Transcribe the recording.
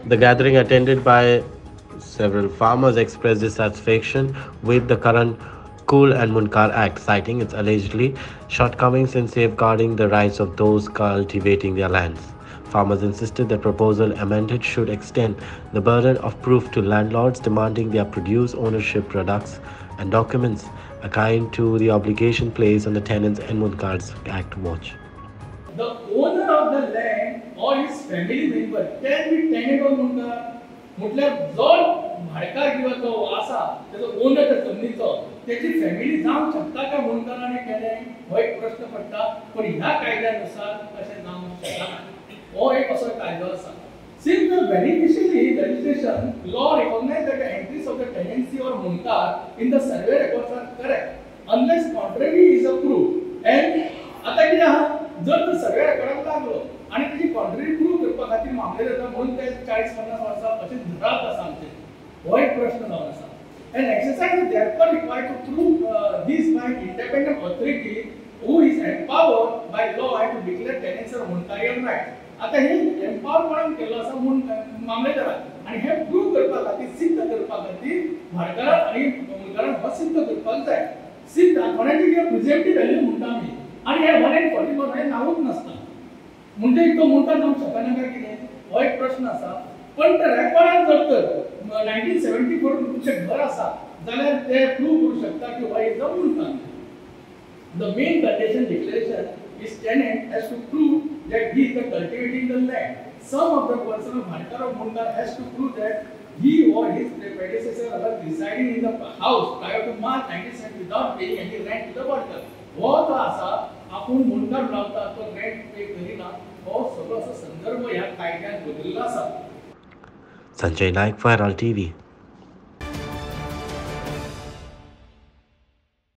The gathering, attended by several farmers, expressed dissatisfaction with the current Kul and Munkar Act, citing its allegedly shortcomings in safeguarding the rights of those cultivating their lands. Farmers insisted the proposal amended should extend the burden of proof to landlords, demanding their produce ownership products and documents, akin to the obligation placed on the tenants in Munkar's Act watch. The owner of the land or his family member can be tenant on मुंडा म्हटल्यार जो भाडकार किंवा तो आसा त्याचो owner त्या जमनीचो त्याची family जावंक शकता काय मुंडकारांनी केलें हो एक प्रश्न पडटा पण ह्या कायद्यानुसार तशें जावंक शकना हो एक असो कायदो आसा. Since the beneficiary legislation law recognize that the entries of the tenancy or munkar in the survey records are correct unless contrary is approved and आता कितें आहा जर तो सगळ्या रेकॉर्डाक लागलो आणि त्याची कॉन्ट्ररी प्रूव्ह करपा खातीर मामले जाता म्हणून ते 40-50 वर्सां अशें धरात आसा आमचे हो एक प्रश्न जावन आसा. An exercise is therefore required to prove this by an independent authority who is empowered by law to declare tenants or munkarian right. आता हे एम्पावर कोणाक केलो आसा म्हणून मामलेदाराक आणि हे प्रूव्ह करपा खातीर सिद्ध करपा खातीर भाडकाराक आणि मुnkराक हो सिद्ध करपाक जाय. सिद्ध कोणाची कितें प्रिझेंटीव व्हॅल्यू म्हणटा आमी आणि हे 141 हे नावूच नसता म्हणजे तो मुंडा जावंक शकना काय कितें हो एक प्रश्न आसा. पण त्या रेकॉर्डान जर तर 1974 तुमचें घर आसा जाल्यार ते प्रूव्ह करूं शकता की हो एक मुंडा. The main condition declaration is tenant has to prove that he is cultivating the land. Some of the person of Bhankar or Mundar has to prove that he or his predecessor were residing in the house prior to March 1970 without paying any rent to the Bhankar. हो जो आसा आपण मुंडकार लावता तो rent पे करिना हो सगळो असो संदर्भ ह्या कायद्यात बदलला आसा. Sanjay Naik for Herald TV.